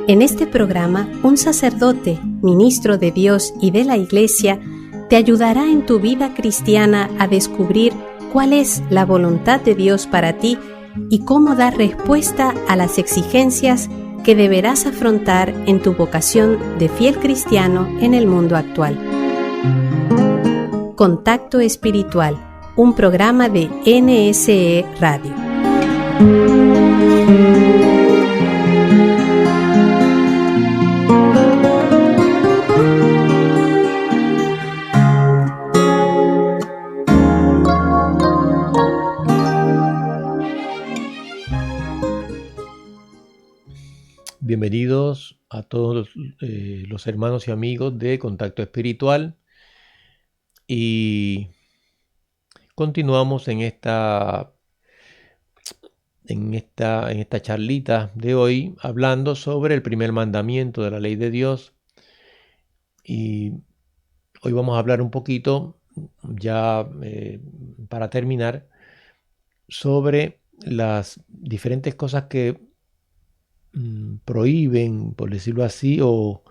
En este programa, un sacerdote, ministro de Dios y de la Iglesia, te ayudará en tu vida cristiana a descubrir cuál es la voluntad de Dios para ti y cómo dar respuesta a las exigencias que deberás afrontar en tu vocación de fiel cristiano en el mundo actual. Contacto Espiritual, un programa de NSE Radio. Bienvenidos a todos los hermanos y amigos de Contacto Espiritual, y continuamos en esta charlita de hoy hablando sobre el primer mandamiento de la ley de Dios. Y hoy vamos a hablar un poquito, ya para terminar, sobre las diferentes cosas que prohíben, por decirlo así, o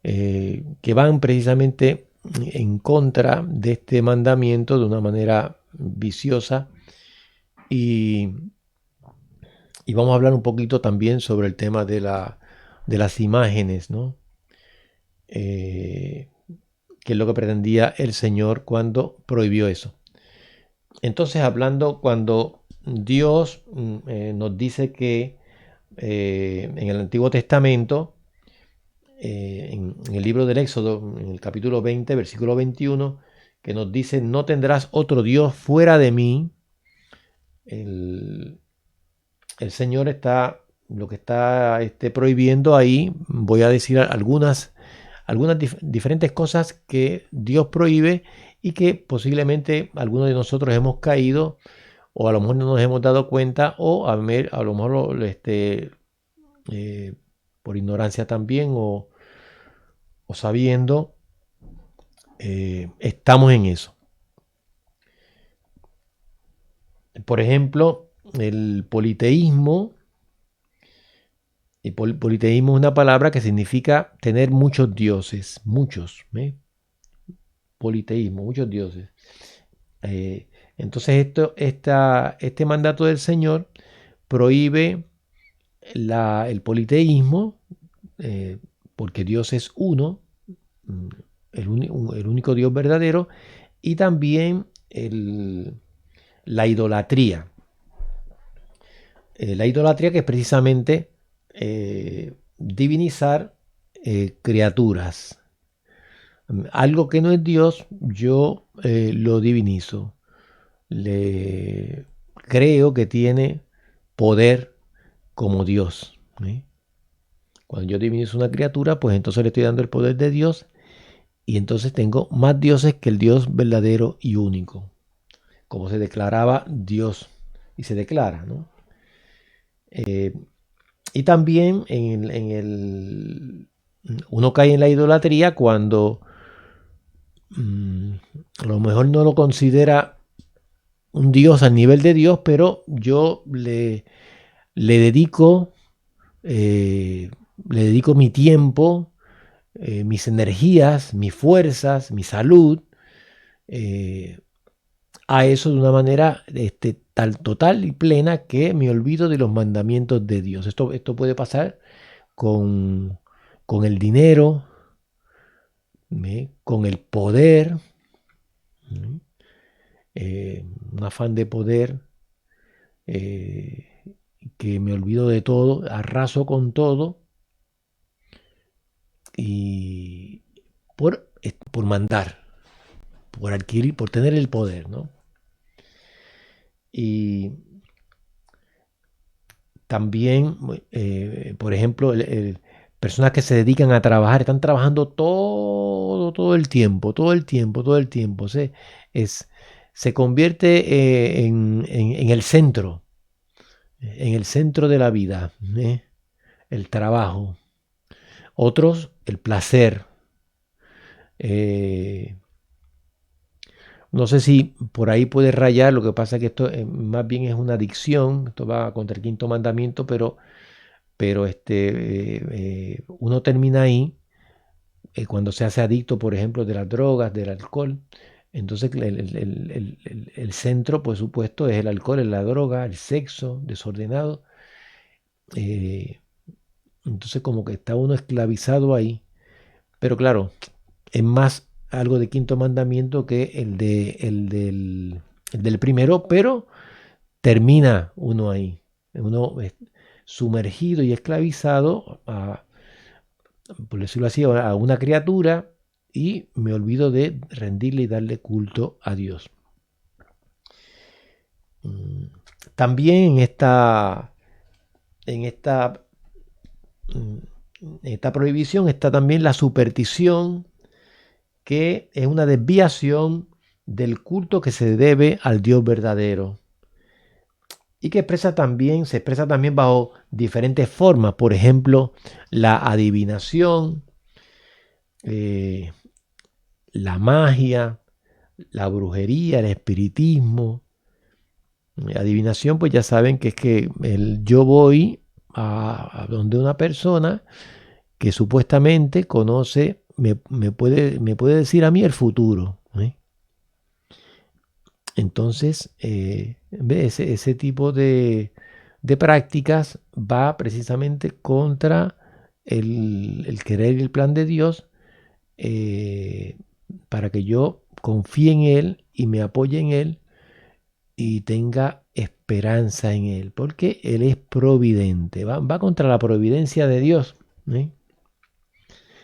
que van precisamente en contra de este mandamiento de una manera viciosa. Y vamos a hablar un poquito también sobre el tema de las imágenes, ¿no? Que es lo que pretendía el Señor cuando prohibió eso. Entonces, cuando Dios nos dice que en el Antiguo Testamento, en el libro del Éxodo, en el capítulo 20, versículo 21, que nos dice: no tendrás otro Dios fuera de mí. El Señor lo que está prohibiendo ahí. Voy a decir algunas diferentes cosas que Dios prohíbe y que posiblemente algunos de nosotros hemos caído, o a lo mejor no nos hemos dado cuenta, o a lo mejor por ignorancia también, o sabiendo, estamos en eso. Por ejemplo, el politeísmo. El politeísmo es una palabra que significa tener muchos dioses, muchos, politeísmo, muchos dioses. Entonces este mandato del Señor prohíbe el politeísmo, porque Dios es uno, el único Dios verdadero, y también la idolatría. La idolatría, que es precisamente divinizar criaturas. Algo que no es Dios, yo lo divinizo. Le creo que tiene poder como Dios. Cuando yo divinizo una criatura, pues entonces le estoy dando el poder de Dios, y entonces tengo más dioses que el Dios verdadero y único, como se declaraba Dios y se declara, ¿no? Y también uno cae en la idolatría cuando a lo mejor no lo considera un Dios al nivel de Dios, pero yo le dedico mi tiempo, mis energías, mis fuerzas, mi salud, a eso de una manera total y plena, que me olvido de los mandamientos de Dios. Esto puede pasar con el dinero, con el poder, un afán de poder, que me olvido de todo, arraso con todo, y por mandar, por adquirir, por tener el poder, ¿no? Y también, por ejemplo, personas que se dedican a trabajar, están trabajando todo el tiempo. Se convierte en el centro de la vida, el trabajo. Otros, el placer. No sé si por ahí puede rayar. Lo que pasa es que esto más bien es una adicción. Esto va contra el quinto mandamiento, pero pero uno termina ahí cuando se hace adicto, por ejemplo, de las drogas, del alcohol. Entonces el centro, por supuesto, es el alcohol, es la droga, el sexo desordenado. Entonces como que está uno esclavizado ahí. Pero claro, es más algo de quinto mandamiento que el del primero, pero termina uno ahí. Uno es sumergido y esclavizado a, por decirlo así, a una criatura y me olvido de rendirle y darle culto a Dios. También en esta prohibición está también la superstición, que es una desviación del culto que se debe al Dios verdadero y que se expresa también bajo diferentes formas. Por ejemplo, la adivinación, la magia, la brujería, el espiritismo. Adivinación, pues ya saben que es que yo voy a donde una persona que supuestamente conoce, me puede decir a mí el futuro. Entonces, ese tipo de prácticas va precisamente contra el querer y el plan de Dios, para que yo confíe en Él y me apoye en Él y tenga esperanza en Él, porque Él es providente, va contra la providencia de Dios.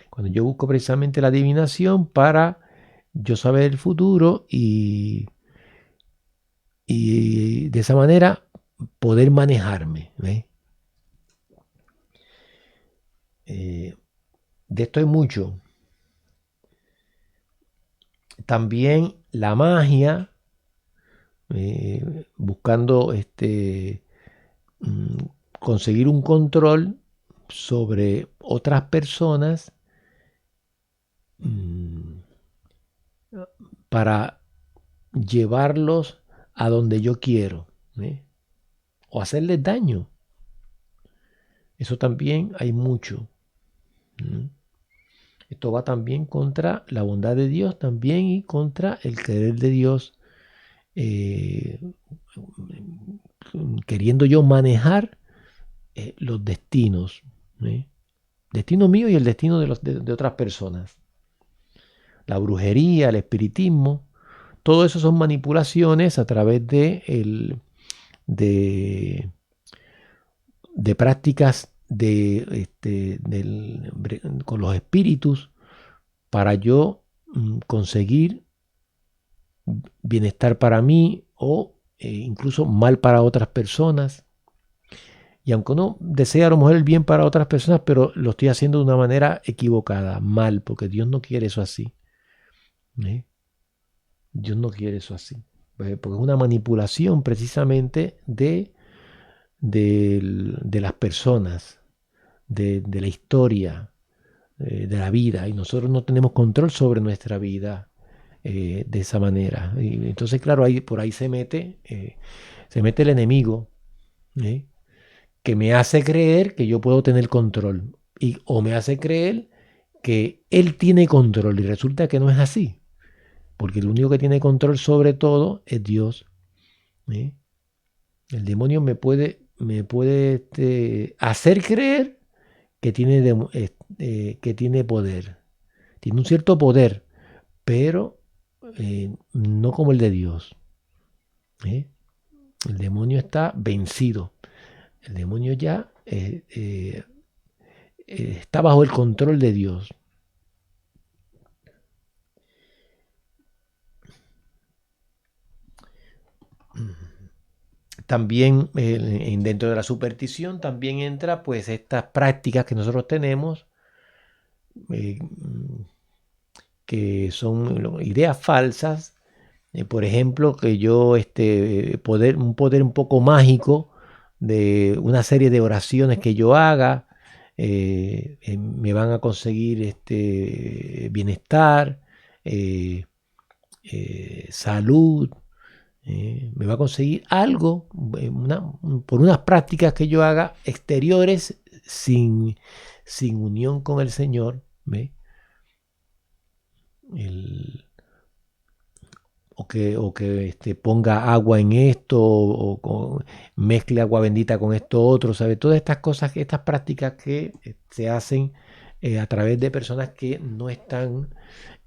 Cuando yo busco precisamente la adivinación para yo saber el futuro y de esa manera poder manejarme. De esto hay mucho. También la magia, buscando conseguir un control sobre otras personas para llevarlos a donde yo quiero, o hacerles daño. Eso también hay mucho. Esto va también contra la bondad de Dios también y contra el querer de Dios, queriendo yo manejar los destinos, destino mío y el destino de otras personas. La brujería, el espiritismo, todo eso son manipulaciones a través de prácticas con los espíritus para yo conseguir bienestar para mí o incluso mal para otras personas. Y aunque uno desea a lo mejor el bien para otras personas, pero lo estoy haciendo de una manera equivocada, mal, porque Dios no quiere eso así. Dios no quiere eso así. Porque es una manipulación precisamente de las personas, de la historia, de la vida. Y nosotros no tenemos control sobre nuestra vida de esa manera. Y entonces, claro, por ahí se mete el enemigo, que me hace creer que yo puedo tener control. O me hace creer que él tiene control. Y resulta que no es así. Porque el único que tiene control sobre todo es Dios. El demonio me puede hacer creer que tiene poder. Tiene un cierto poder, pero no como el de Dios. El demonio está vencido. El demonio ya está bajo el control de Dios. También dentro de la superstición también entra pues estas prácticas que nosotros tenemos, que son ideas falsas. Por ejemplo, que yo un poder un poco mágico de una serie de oraciones que yo haga me van a conseguir bienestar, salud. Me va a conseguir algo por unas prácticas que yo haga exteriores sin unión con el Señor, ¿ve? O que ponga agua en esto, mezcle agua bendita con esto otro, ¿sabe? Todas estas cosas, estas prácticas que se hacen a través de personas que no están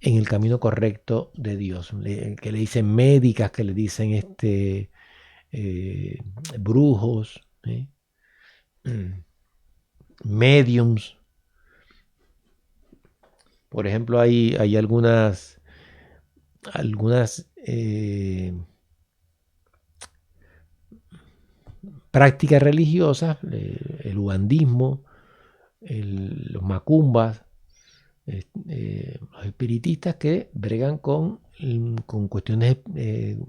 en el camino correcto de Dios, que le dicen médicas, que le dicen brujos, mediums. Por ejemplo, hay algunas prácticas religiosas, el ugandismo, los macumbas, los espiritistas que bregan con cuestiones,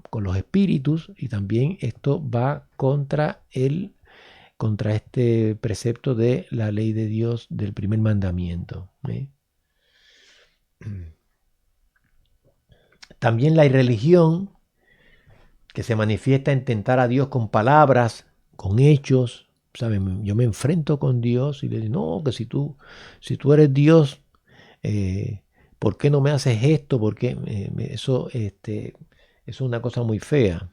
con los espíritus, y también esto va contra este precepto de la ley de Dios del primer mandamiento. También la irreligión, que se manifiesta en tentar a Dios con palabras, con hechos. ¿Saben? Yo me enfrento con Dios y le digo, no, que si tú eres Dios, ¿por qué no me haces esto? Porque eso es una cosa muy fea.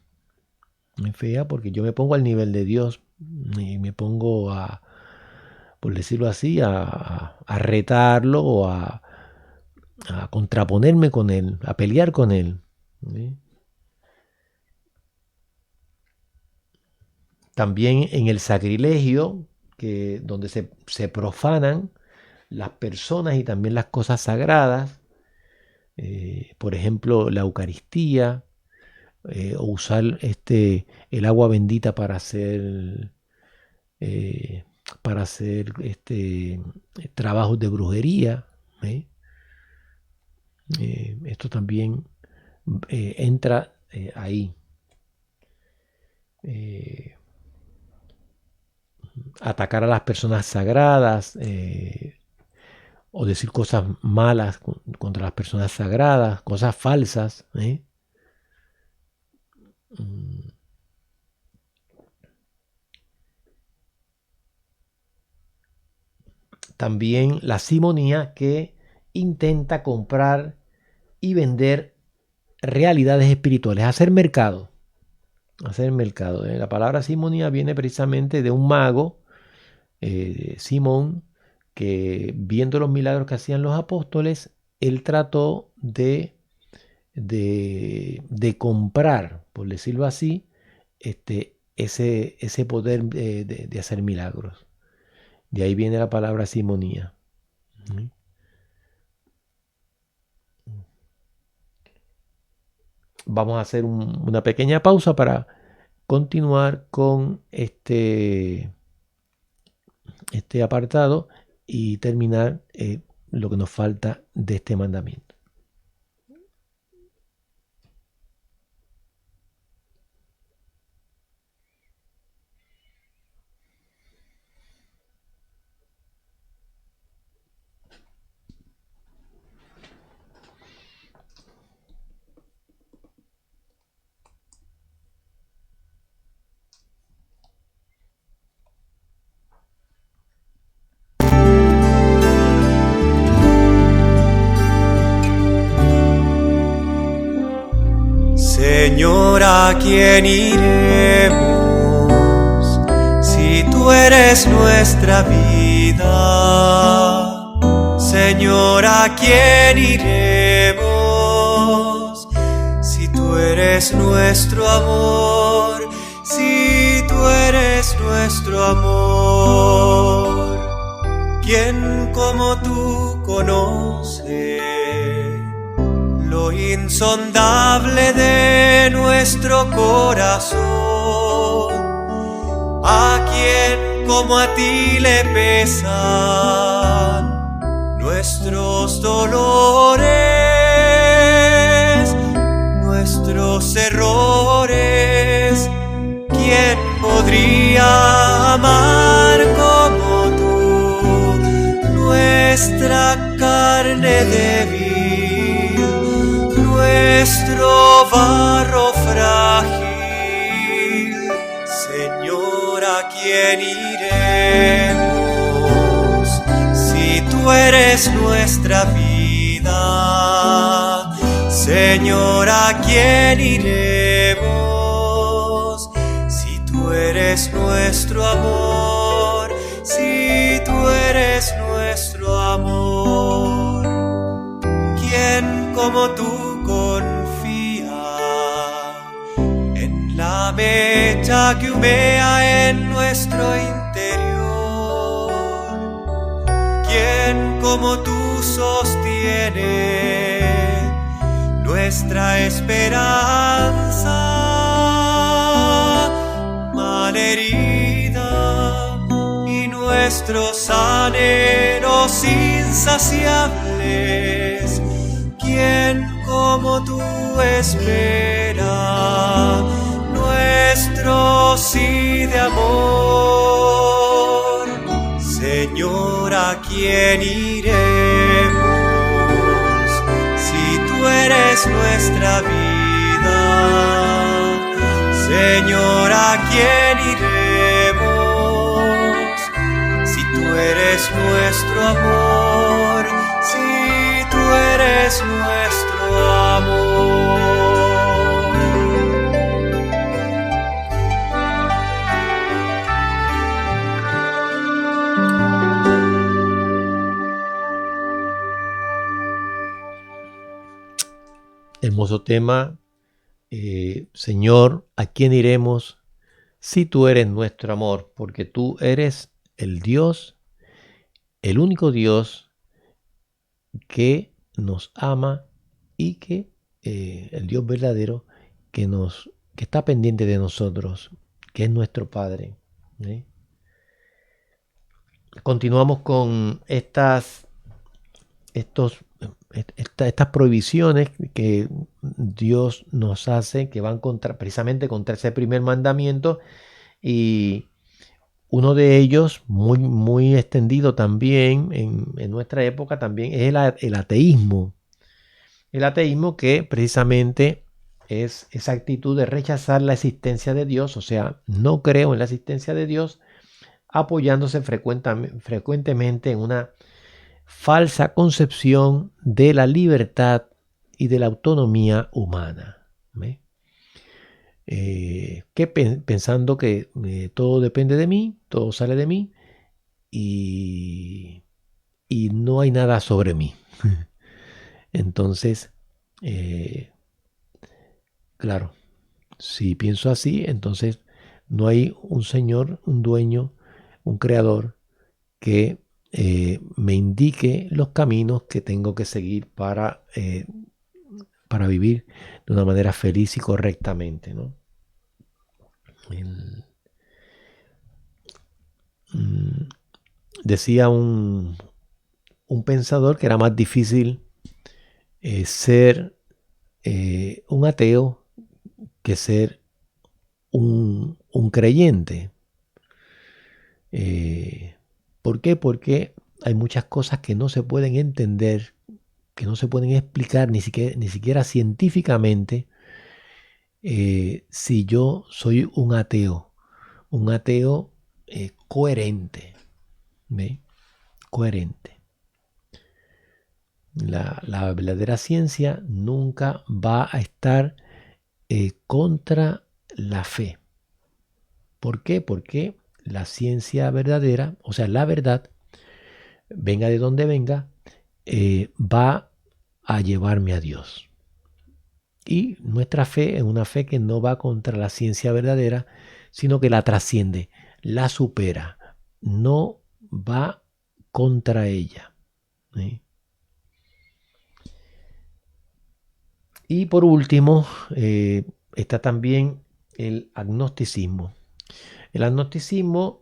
Muy fea, porque yo me pongo al nivel de Dios y me pongo por decirlo así, a retarlo o a contraponerme con él, a pelear con él. ¿Sí? También en el sacrilegio, donde se profanan las personas y también las cosas sagradas, por ejemplo, la Eucaristía, o usar el agua bendita para hacer trabajos de brujería. Esto también entra ahí. Atacar a las personas sagradas, o decir cosas malas contra las personas sagradas, cosas falsas. También la simonía, que intenta comprar y vender realidades espirituales, hacer mercado. La palabra simonía viene precisamente de un mago, Simón, que viendo los milagros que hacían los apóstoles, él trató de comprar, por decirlo así, ese poder de hacer milagros. De ahí viene la palabra simonía. Vamos a hacer una pequeña pausa para continuar con este apartado y terminar lo que nos falta de este mandamiento. Señor, ¿a quién iremos si tú eres nuestra vida? Señor, ¿a quién iremos si tú eres nuestro amor? Si tú eres nuestro amor, ¿quién como tú conoce lo insondable de nuestro corazón? ¿A quién como a ti le pesan nuestros dolores, nuestros errores? ¿Quién podría amar como tú nuestra carne débil, nuestro barro frágil? Señor, ¿a quién iremos eres nuestra vida, Señor, ¿a quién iremos? Si tú eres nuestro amor, si tú eres nuestro amor, ¿quién como tú confía en la mecha que humea en nuestro interior? ¿Quién como tú sostiene nuestra esperanza malherida y nuestros anhelos insaciables? ¿Quién como tú espera nuestro sí de amor? Señor, ¿a quién iremos? Si tú eres nuestra vida, Señor, ¿a quién iremos? Si tú eres nuestro amor, si tú eres nuestro amor. Hermoso tema. Señor, ¿a quién iremos si tú eres nuestro amor? Porque tú eres el Dios, el único Dios que nos ama y que el Dios verdadero que está pendiente de nosotros, que es nuestro Padre. Continuamos con estas prohibiciones que Dios nos hace, que van precisamente contra ese primer mandamiento, y uno de ellos, muy, muy extendido también en nuestra época, también es el ateísmo. El ateísmo, que precisamente es esa actitud de rechazar la existencia de Dios, o sea, no creo en la existencia de Dios, apoyándose frecuentemente en una falsa concepción de la libertad y de la autonomía humana, pensando que todo depende de mí, todo sale de mí y no hay nada sobre mí. Entonces, claro, si pienso así, entonces no hay un Señor, un dueño, un creador que me indique los caminos que tengo que seguir para vivir de una manera feliz y correctamente, ¿no? Decía un pensador que era más difícil ser un ateo que ser un creyente. ¿Por qué? Porque hay muchas cosas que no se pueden entender, que no se pueden explicar ni siquiera científicamente, si yo soy un ateo coherente, ¿ve? Coherente. La verdadera ciencia nunca va a estar contra la fe. ¿Por qué? Porque la ciencia verdadera, o sea, la verdad, venga de donde venga, va a llevarme a Dios. Y nuestra fe es una fe que no va contra la ciencia verdadera, sino que la trasciende, la supera, no va contra ella. Y por último, está también el agnosticismo. El agnosticismo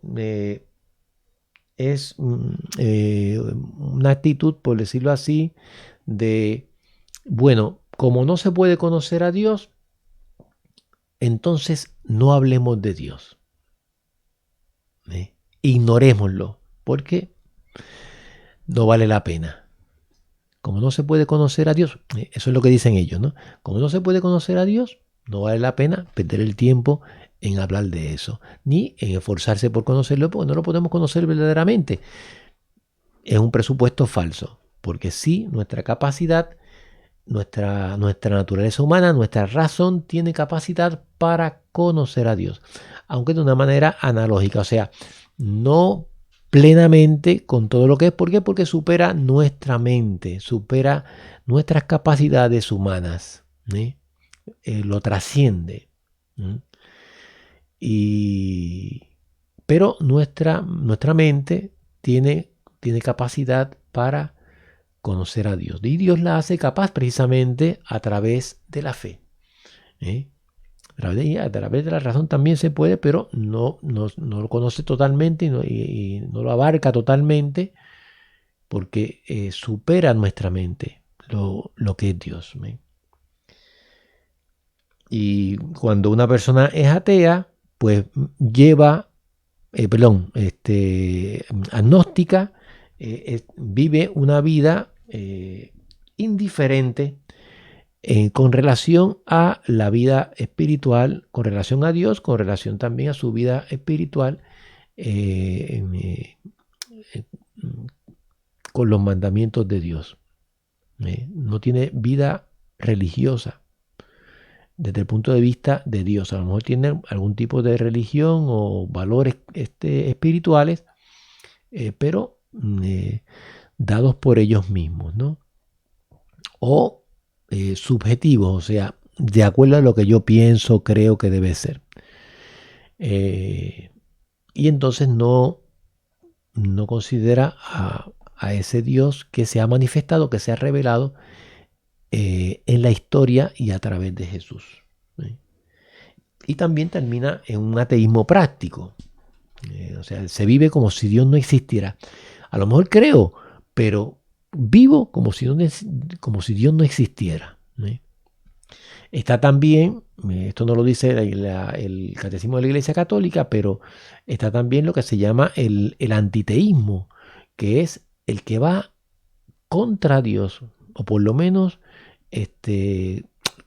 es una actitud, por decirlo así, de, bueno, como no se puede conocer a Dios, entonces no hablemos de Dios. Ignorémoslo, porque no vale la pena. Como no se puede conocer a Dios, eso es lo que dicen ellos, ¿no? Como no se puede conocer a Dios, no vale la pena perder el tiempo en hablar de eso, ni en esforzarse por conocerlo, porque no lo podemos conocer verdaderamente. es un presupuesto falso, porque sí, nuestra capacidad, nuestra naturaleza humana, nuestra razón tiene capacidad para conocer a Dios, aunque de una manera analógica, o sea, no plenamente con todo lo que es. ¿Por qué? Porque supera nuestra mente, supera nuestras capacidades humanas, ¿sí? Lo trasciende. ¿Sí? Pero nuestra mente tiene capacidad para conocer a Dios. Y Dios la hace capaz precisamente a través de la fe. ¿Eh? A través de la razón también se puede, pero no lo conoce totalmente y no lo abarca totalmente, porque supera nuestra mente lo que es Dios. ¿Eh? Y cuando una persona es atea, pues lleva, agnóstica, vive una vida indiferente con relación a la vida espiritual, con relación a Dios, con relación también a su vida espiritual, con los mandamientos de Dios. No tiene vida religiosa desde el punto de vista de Dios. A lo mejor tiene algún tipo de religión o valores espirituales, pero dados por ellos mismos, ¿no? O subjetivos, o sea, de acuerdo a lo que yo pienso, creo que debe ser. Y entonces no considera a ese Dios que se ha manifestado, que se ha revelado en la historia y a través de Jesús. ¿Sí? Y también termina en un ateísmo práctico. O sea, se vive como si Dios no existiera. A lo mejor creo, pero vivo como si Dios no existiera. ¿Sí? Está también, esto no lo dice el Catecismo de la Iglesia Católica, pero está también lo que se llama el antiteísmo, que es el que va contra Dios, o por lo menos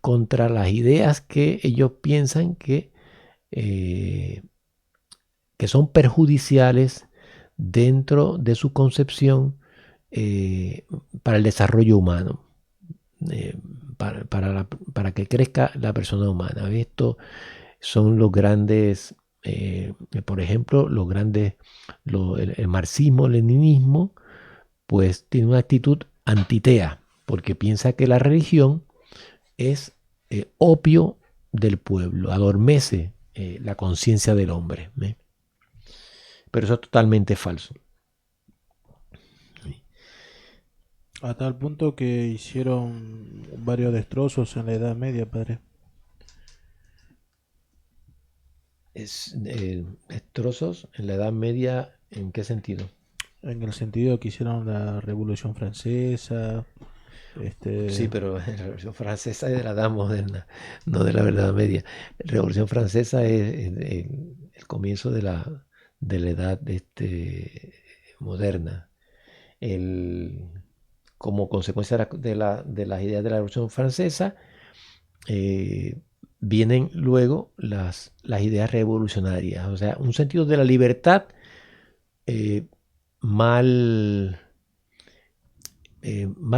contra las ideas que ellos piensan que son perjudiciales dentro de su concepción para el desarrollo humano. Para que crezca la persona humana. Estos son los grandes, por ejemplo, el marxismo, el leninismo, pues tiene una actitud antitea, porque piensa que la religión es opio del pueblo, adormece la conciencia del hombre. Pero eso es totalmente falso. A tal punto que hicieron varios destrozos en la Edad Media, padre. Destrozos en la Edad Media, ¿en qué sentido? En el sentido que hicieron la Revolución Francesa. Sí, pero la Revolución Francesa es de la Edad Moderna, no de la Edad Media. La Revolución Francesa es el comienzo de la Edad moderna. Como consecuencia de las ideas de la Revolución Francesa, vienen luego las ideas revolucionarias, o sea, un sentido de la libertad mal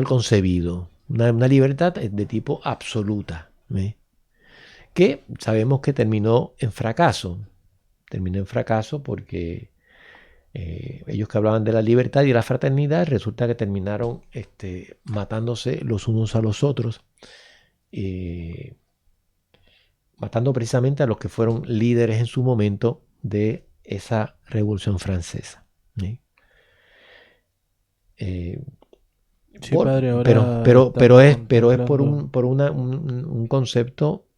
concebido, una libertad de tipo absoluta, que sabemos que terminó en fracaso porque ellos que hablaban de la libertad y la fraternidad, resulta que terminaron matándose los unos a los otros, matando precisamente a los que fueron líderes en su momento de esa Revolución Francesa. ¿Sí? Sí, padre, pero es por un concepto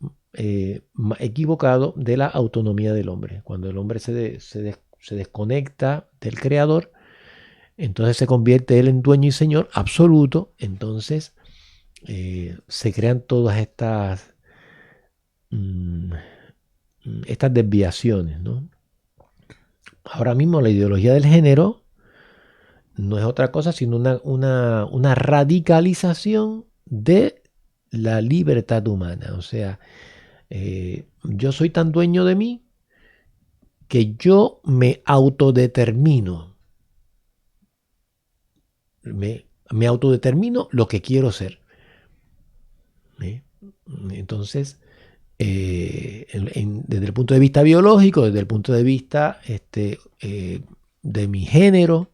equivocado de la autonomía del hombre. Cuando el hombre se desconecta del creador, entonces se convierte él en dueño y señor absoluto. Entonces se crean todas estas desviaciones, ¿no? Ahora mismo la ideología del género no es otra cosa sino una radicalización de la libertad humana. O sea, yo soy tan dueño de mí que yo me autodetermino. me autodetermino lo que quiero ser. Entonces, desde el punto de vista biológico, desde el punto de vista de mi género,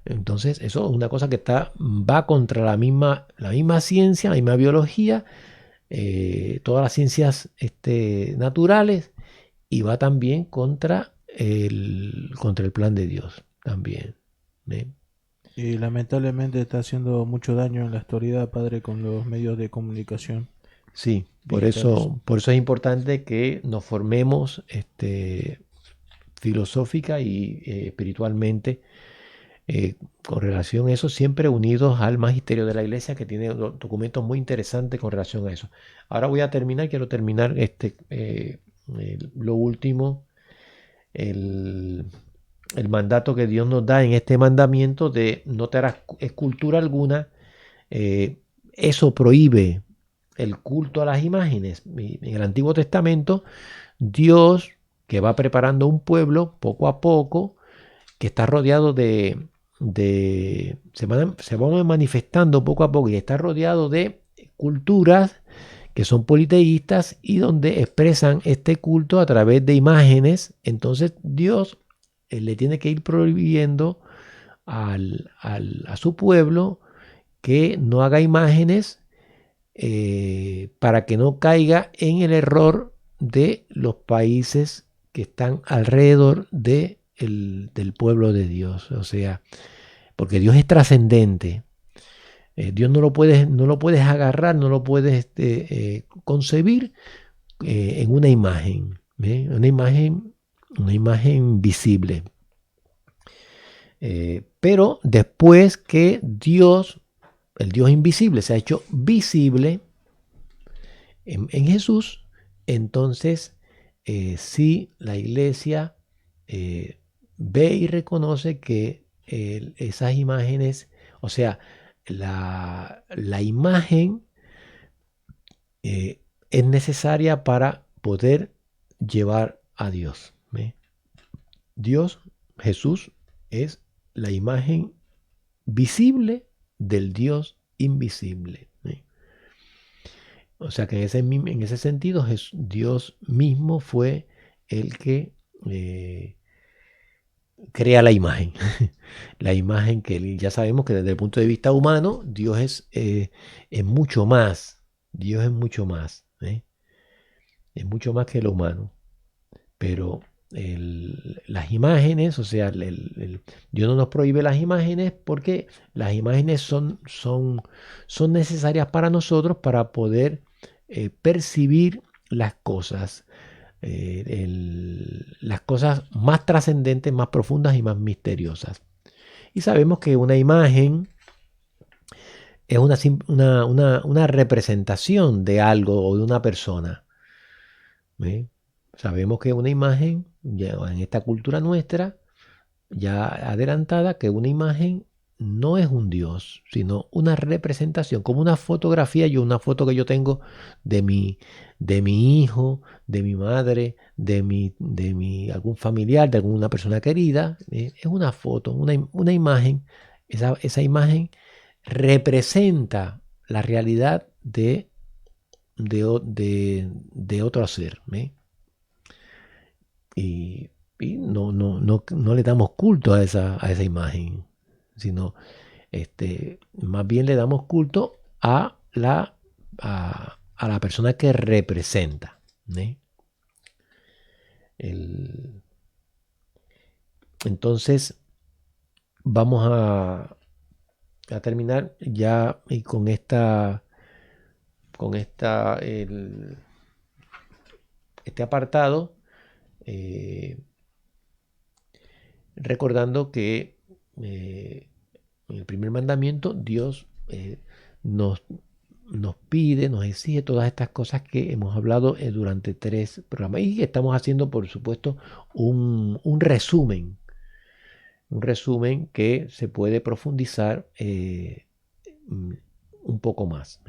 entonces eso es una cosa que va contra la misma ciencia, la misma biología, todas las ciencias naturales, y va también contra el plan de Dios también. Y lamentablemente está haciendo mucho daño en la actualidad, padre, con los medios de comunicación. Sí, por digitales. eso es importante que nos formemos filosófica y espiritualmente con relación a eso, siempre unidos al magisterio de la Iglesia, que tiene documentos muy interesantes con relación a eso. Ahora quiero terminar lo último, el mandato que Dios nos da en este mandamiento de no te harás escultura alguna. Eso prohíbe el culto a las imágenes. En el Antiguo Testamento, Dios, que va preparando un pueblo poco a poco, que está rodeado se van manifestando poco a poco, y está rodeado de culturas que son politeístas y donde expresan este culto a través de imágenes. Entonces Dios le tiene que ir prohibiendo a su pueblo que no haga imágenes, para que no caiga en el error de los países que están alrededor del pueblo de Dios. O sea, porque Dios es trascendente. Dios no lo puedes agarrar, no lo puedes concebir en una imagen, una imagen visible. Pero después que Dios, el Dios invisible, se ha hecho visible en Jesús, entonces sí, la Iglesia ve y reconoce que esas imágenes, o sea, la imagen es necesaria para poder llevar a Dios. Dios, Jesús, es la imagen visible del Dios invisible. O sea que en ese sentido Dios mismo fue el que crea la imagen. La imagen que ya sabemos que desde el punto de vista humano, Dios es mucho más. Dios es mucho más. Es mucho más que lo humano. Pero las imágenes, o sea, Dios no nos prohíbe las imágenes, porque las imágenes son necesarias para nosotros para poder percibir las cosas. Las cosas más trascendentes, más profundas y más misteriosas. Y sabemos que una imagen es una representación de algo o de una persona. Sabemos que una imagen, ya en esta cultura nuestra, ya adelantada, que una imagen no es un Dios, sino una representación, como una fotografía. Una foto que yo tengo de mi hijo, de mi madre, de algún familiar, de alguna persona querida, es una foto, una imagen. Esa imagen representa la realidad de otro ser. Y no le damos culto a esa imagen, sino más bien le damos culto a la persona que representa. Entonces vamos a terminar ya con este apartado, recordando que en el primer mandamiento Dios nos pide, nos exige todas estas cosas que hemos hablado durante 3 programas, y estamos haciendo, por supuesto, un resumen que se puede profundizar un poco más.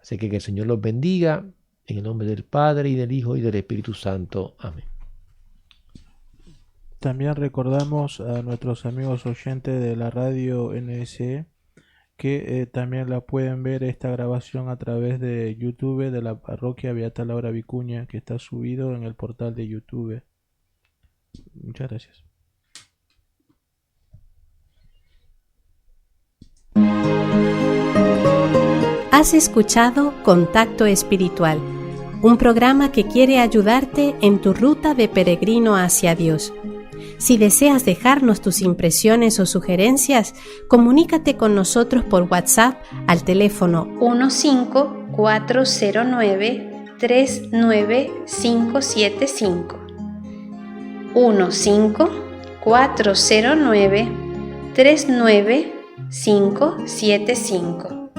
Así que el Señor los bendiga, en el nombre del Padre, y del Hijo, y del Espíritu Santo. Amén. También recordamos a nuestros amigos oyentes de la radio NSE que también la pueden ver esta grabación a través de YouTube de la parroquia Beata Laura Vicuña, que está subido en el portal de YouTube. Muchas gracias. Has escuchado Contacto Espiritual, un programa que quiere ayudarte en tu ruta de peregrino hacia Dios. Si deseas dejarnos tus impresiones o sugerencias, comunícate con nosotros por WhatsApp al teléfono 15409-39575. 15409-39575.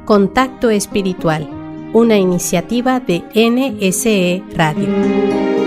Contacto Espiritual, una iniciativa de NSE Radio.